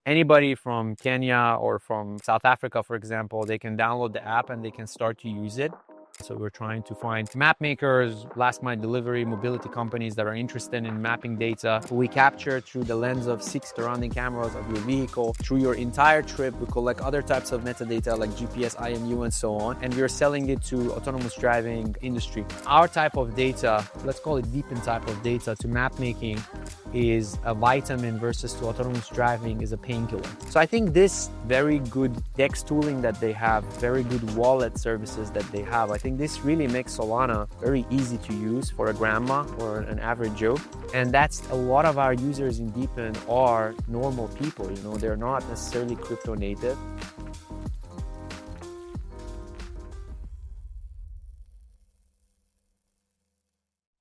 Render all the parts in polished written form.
anybody from Kenya or from South Africa, for example, they can download the app and they can start to use it. So we're trying to find map makers, last mile delivery, mobility companies that are interested in mapping data. We capture through the lens of 6 surrounding cameras of your vehicle. Through your entire trip, we collect other types of metadata like GPS, IMU, and so on. And we're selling it to autonomous driving industry. Our type of data, let's call it DePIN type of data, to map making is a vitamin versus to autonomous driving is a painkiller. So I think this very good DEX tooling that they have, very good wallet services that they have, I think this really makes Solana very easy to use for a grandma or an average Joe. And that's a lot of our users in DePIN are normal people, they're not necessarily crypto native.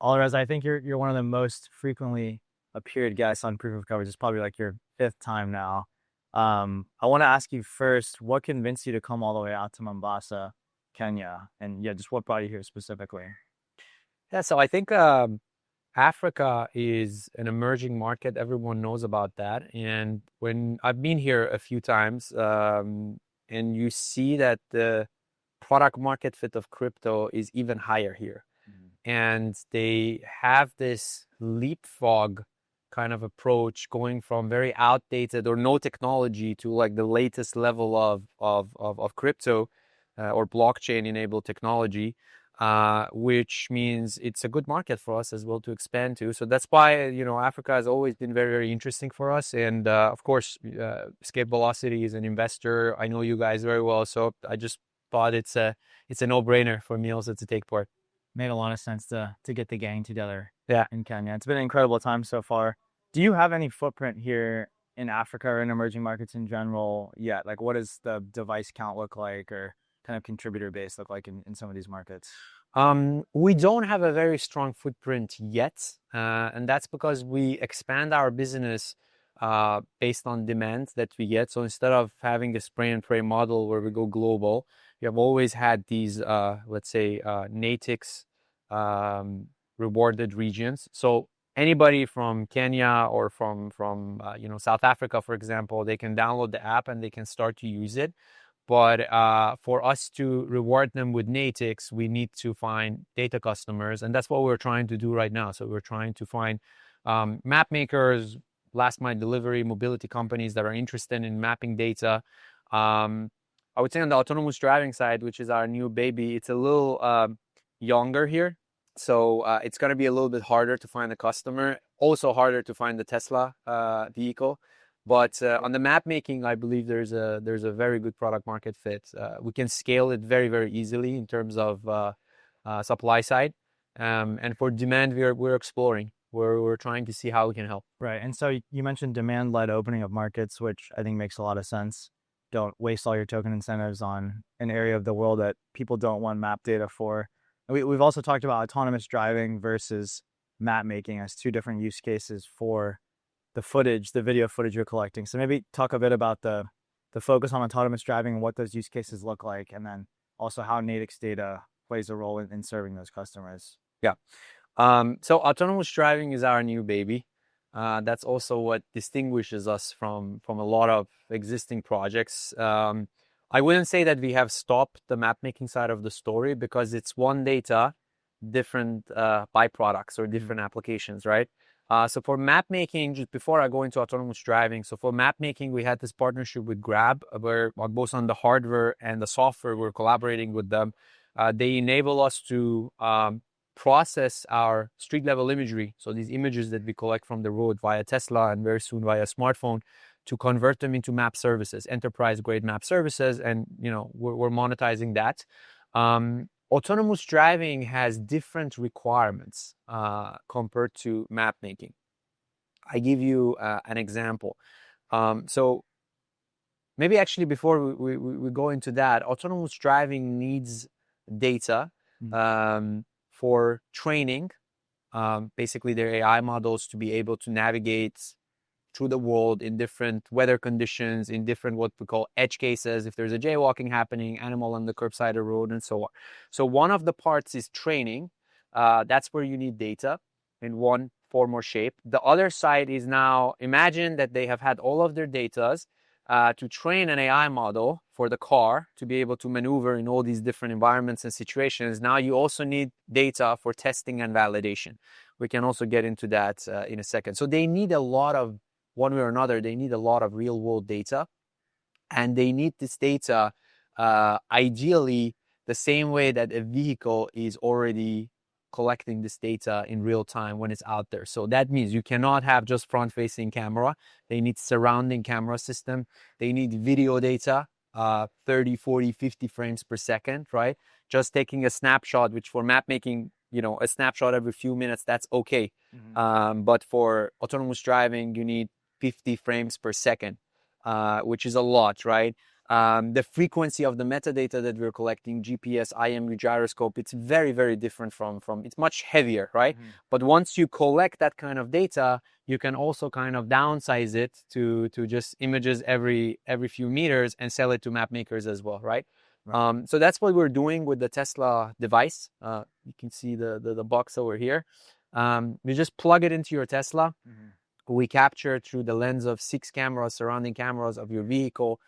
Alireza, I think you're one of the most frequently appeared guests on Proof of Coverage. It's probably like your 5th time now. I want to ask you first, what convinced you to come all the way out to Mombasa, Kenya? And yeah, just what brought you here specifically? Yeah, so I think Africa is an emerging market. Everyone knows about that. And when I've been here a few times, and you see that the product market fit of crypto is even higher here. And they have this leapfrog kind of approach going from very outdated or no technology to like the latest level of crypto or blockchain enabled technology, which means it's a good market for us as well to expand to. So that's why, Africa has always been very, very interesting for us. And of course, Escape Velocity is an investor. I know you guys very well. So I just thought it's a no-brainer for me also to take part. Made a lot of sense to get the gang together Yeah. in Kenya. It's been an incredible time so far. Do you have any footprint here in Africa or in emerging markets in general yet? Like, what does the device count look like, or kind of contributor base look like in some of these markets? We don't have a very strong footprint yet, and that's because we expand our business based on demand that we get. So instead of having a spray and pray model where we go global, we have always had these, let's say, Natix rewarded regions. So anybody from Kenya or from South Africa, for example, they can download the app and they can start to use it. But for us to reward them with Natix, we need to find data customers, and that's what we're trying to do right now. So we're trying to find map makers, last mile delivery, mobility companies that are interested in mapping data. I would say on the autonomous driving side, which is our new baby, it's a little younger here. So it's going to be a little bit harder to find a customer, also harder to find the Tesla vehicle. But on the map making, I believe there's a very good product market fit. We can scale it very, very easily in terms of supply side. And for demand, we're exploring. We're trying to see how we can help. Right. And so you mentioned demand-led opening of markets, which I think makes a lot of sense. Don't waste all your token incentives on an area of the world that people don't want map data for. We've also talked about autonomous driving versus map making as 2 different use cases for the video footage you're collecting. So maybe talk a bit about the focus on autonomous driving and what those use cases look like, and then also how Natix data plays a role in serving those customers. Yeah. So autonomous driving is our new baby. That's also what distinguishes us from a lot of existing projects. I wouldn't say that we have stopped the map making side of the story, because it's one data, different byproducts or different applications, right? So for map making, just before I go into autonomous driving, so for map making, we had this partnership with Grab, where both on the hardware and the software, we're collaborating with them. They enable us to process our street level imagery. So these images that we collect from the road via Tesla and very soon via smartphone, to convert them into map services, enterprise grade map services. And, we're monetizing that. Autonomous driving has different requirements compared to map making. I give you an example. So maybe actually before we go into that, autonomous driving needs data for training, basically their AI models to be able to navigate through the world in different weather conditions, in different what we call edge cases, if there's a jaywalking happening, animal on the curbside of the road, and so on. So one of the parts is training. That's where you need data in one form or shape. The other side is now, imagine that they have had all of their data to train an AI model for the car to be able to maneuver in all these different environments and situations, now you also need data for testing and validation. We can also get into that in a second. So they need a lot of, one way or another, they need a lot of real world data, and they need this data ideally the same way that a vehicle is already collecting this data in real time when it's out there. So that means you cannot have just front facing camera. They need surrounding camera system. They need video data, 30, 40, 50 frames per second, right? Just taking a snapshot, which for map making, you know, a snapshot every few minutes, that's okay. But for autonomous driving, you need 50 frames per second, which is a lot, right? The frequency of the metadata that we're collecting, GPS, IMU, gyroscope, it's very, very different from it's much heavier, right? But once you collect that kind of data, you can also kind of downsize it to just images every few meters and sell it to map makers as well, right? So that's what we're doing with the Tesla device. You can see the box over here. You just plug it into your Tesla. We capture through the lens of 6 cameras, surrounding cameras of your vehicle,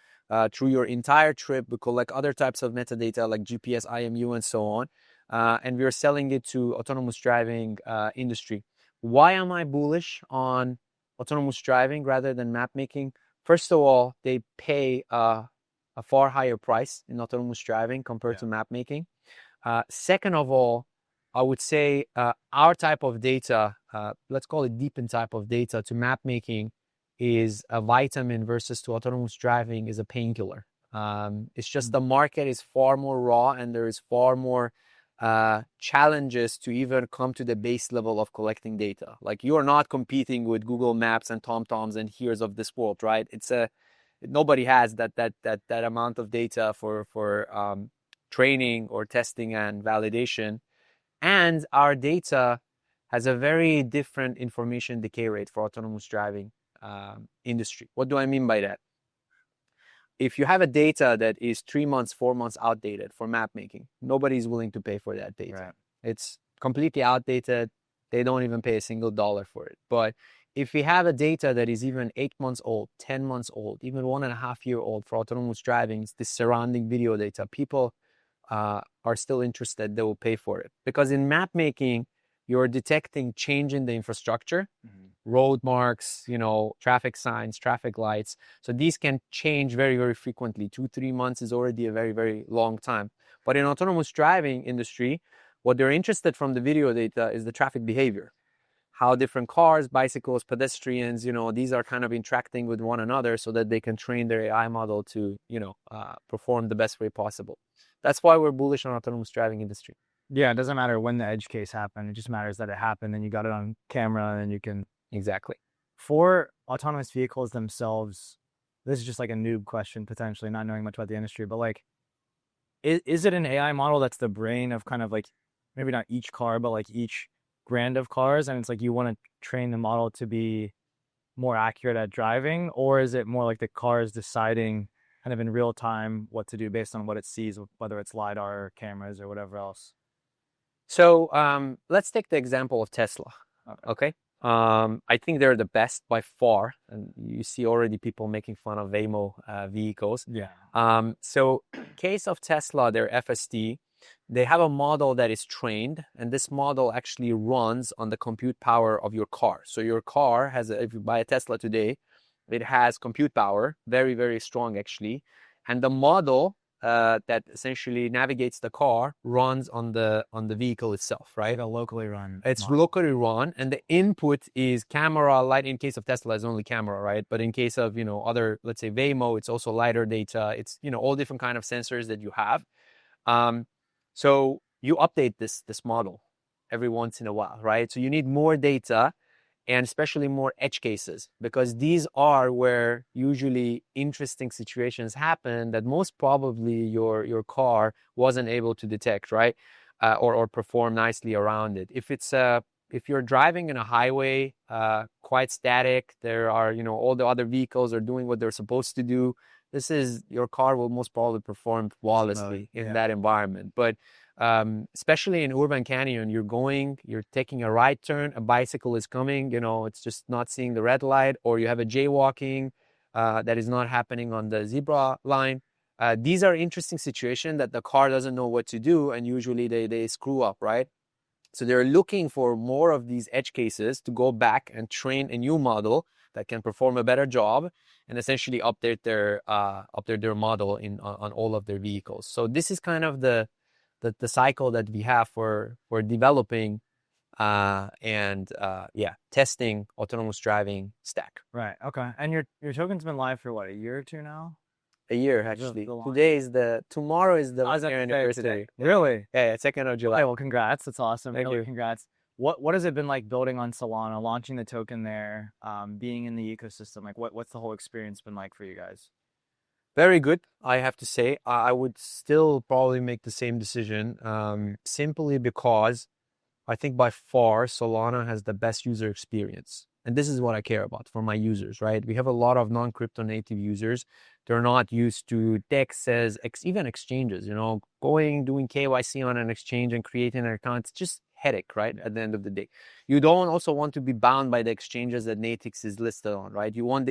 through your entire trip. We collect other types of metadata like GPS, IMU, and so on. And we're selling it to autonomous driving industry. Why am I bullish on autonomous driving rather than map making? First of all, they pay a far higher price in autonomous driving compared to map making. Second of all, I would say our type of data, let's call it DePIN type of data, to map making is a vitamin versus to autonomous driving is a painkiller. It's just the market is far more raw, and there is far more challenges to even come to the base level of collecting data. Like, you are not competing with Google Maps and TomToms and Here's of this world, right? Nobody has that amount of data for training or testing and validation. And our data has a very different information decay rate for autonomous driving industry. What do I mean by that? If you have a data that is 3 months, 4 months outdated for map making, nobody's willing to pay for that data. Right. It's completely outdated. They don't even pay a single dollar for it. But if we have a data that is even 8 months old, 10 months old, even 1.5 year old for autonomous driving, the surrounding video data, people are still interested, they will pay for it. Because in map making, you're detecting change in the infrastructure, road marks, traffic signs, traffic lights. So these can change very, very frequently. 2-3 months is already a very, very long time. But in autonomous driving industry, what they're interested from the video data is the traffic behavior. How different cars, bicycles, pedestrians, these are kind of interacting with one another so that they can train their AI model to, perform the best way possible. That's why we're bullish on autonomous driving industry. Yeah, it doesn't matter when the edge case happened. It just matters that it happened and you got it on camera and you can... Exactly. For autonomous vehicles themselves, this is just like a noob question, potentially, not knowing much about the industry, but like, is it an AI model that's the brain of kind of like, maybe not each car, but like each brand of cars, and it's like you want to train the model to be more accurate at driving? Or is it more like the car is deciding kind of in real time what to do based on what it sees, whether it's LiDAR or cameras or whatever else? So let's take the example of Tesla. Okay. I think they're the best by far, and you see already people making fun of Waymo vehicles. Yeah. So case of Tesla, their FSD, they have a model that is trained, and this model actually runs on the compute power of your car. So your car has, if you buy a Tesla today, it has compute power, very, very strong actually. And the model that essentially navigates the car runs on the vehicle itself, right? Like a locally run. It's model. locally run, and the input is camera, light. In case of Tesla, it's only camera, right? But in case of other, let's say Waymo, it's also LiDAR data. It's all different kind of sensors that you have. So you update this model every once in a while, right? So you need more data, and especially more edge cases, because these are where usually interesting situations happen that most probably your car wasn't able to detect, right? Or perform nicely around it. If you're driving in a highway, quite static, there are, all the other vehicles are doing what they're supposed to do. Your car will most probably perform flawlessly in that environment. But especially in urban canyon, you're taking a right turn, a bicycle is coming, it's just not seeing the red light, or you have a jaywalking, that is not happening on the zebra line. These are interesting situations that the car doesn't know what to do, and usually they screw up, right? So they're looking for more of these edge cases to go back and train a new model that can perform a better job and essentially update their model on all of their vehicles. So this is kind of the cycle that we have for developing testing autonomous driving stack. Right. Okay. And your token's been live for what, a year or two now? A year, actually. Tomorrow is the 1 year anniversary. Really? Yeah, 2nd of July. Okay, well, congrats. That's awesome. Thank you. Congrats. What has it been like building on Solana, launching the token there, being in the ecosystem? Like, what's the whole experience been like for you guys? Very good, I have to say. I would still probably make the same decision, simply because I think by far Solana has the best user experience. And this is what I care about for my users, right? We have a lot of non-crypto native users. They're not used to DEXs, even exchanges, doing KYC on an exchange and creating an account. It's just headache, right? At the end of the day. You don't also want to be bound by the exchanges that Natix is listed on, right? You want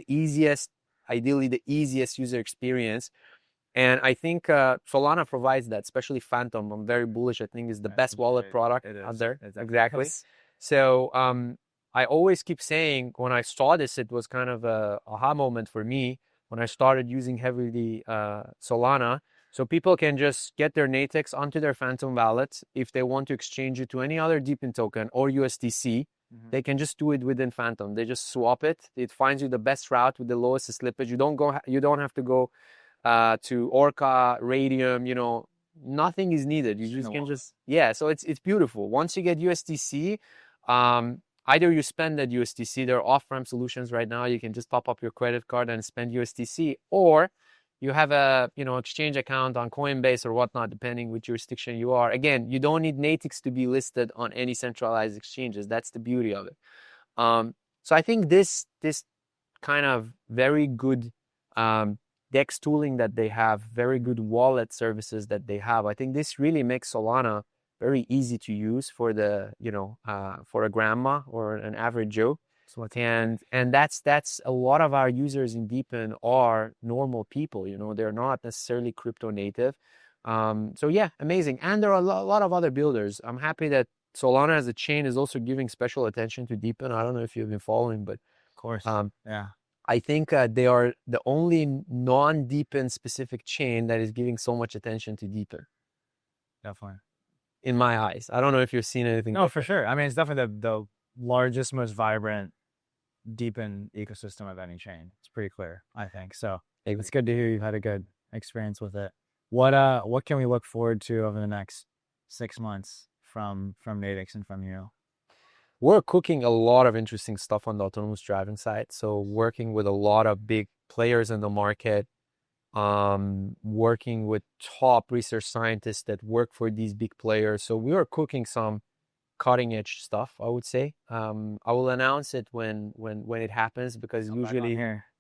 ideally the easiest user experience. And I think Solana provides that, especially Phantom. I'm very bullish. I think is the best wallet product out there. Exactly. So I always keep saying when I saw this, it was kind of a aha moment for me when I started using heavily Solana. So people can just get their Natix onto their Phantom wallet. If they want to exchange it to any other DePIN token or USDC, they can just do it within Phantom. They just swap it. It finds you the best route with the lowest slippage. You don't have to go to Orca, Radium, nothing is needed. You just so it's beautiful. Once you get USDC, either you spend that USDC, there are off-ramp solutions right now. You can just top up your credit card and spend USDC, or you have a exchange account on Coinbase or whatnot, depending which jurisdiction you are. Again, you don't need Natix to be listed on any centralized exchanges. That's the beauty of it. So I think this kind of very good DEX tooling that they have, very good wallet services that they have. I think this really makes Solana very easy to use for for a grandma or an average Joe. And that's a lot of our users in DePIN are normal people. They're not necessarily crypto native. So yeah, amazing. And there are a lot of other builders. I'm happy that Solana as a chain is also giving special attention to DePIN. I don't know if you've been following, but of course, yeah. I think they are the only non-DePIN specific chain that is giving so much attention to DePIN. Definitely. In my eyes. I don't know if you've seen anything. No, for sure. I mean, it's definitely the largest, most vibrant DePIN ecosystem of any chain. It's pretty clear, I think. So it's good to hear you've had a good experience with it. What can we look forward to over the next 6 months from Natix and from you? We're cooking a lot of interesting stuff on the autonomous driving side. So working with a lot of big players in the market, working with top research scientists that work for these big players. So we are cooking some cutting edge stuff, I would say. I will announce it when it happens, because usually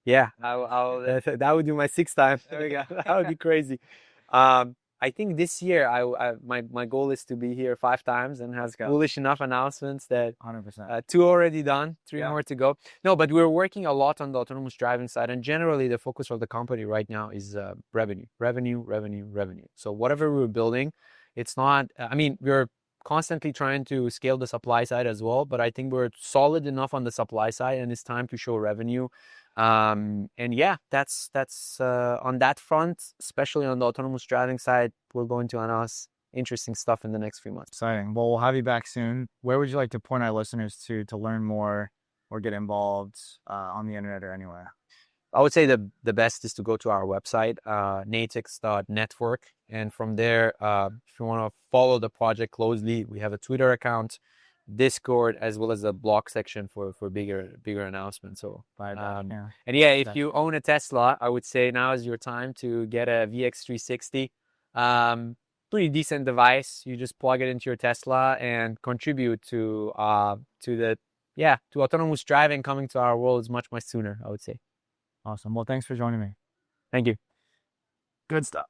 that would be my 6th time. That would be crazy. I think this year my goal is to be here 5 times and have bullish enough announcements that 100%. 2 already done, 3 more to go. No, but we're working a lot on the autonomous driving side, and generally the focus of the company right now is revenue. So whatever we're building, it's not. We're constantly trying to scale the supply side as well, but I think we're solid enough on the supply side, and it's time to show revenue. And yeah, that's on that front, especially on the autonomous driving side, we're going to announce interesting stuff in the next few months. Exciting. Well, we'll have you back soon. Where would you like to point our listeners to learn more or get involved on the internet or anywhere? I would say the best is to go to our website, natix.network. And from there, if you want to follow the project closely, we have a Twitter account, Discord, as well as a blog section for bigger announcements. So and yeah, if you own a Tesla, I would say now is your time to get a VX360. Pretty decent device. You just plug it into your Tesla and contribute to autonomous driving coming to our world much sooner, I would say. Awesome. Well, thanks for joining me. Thank you. Good stuff.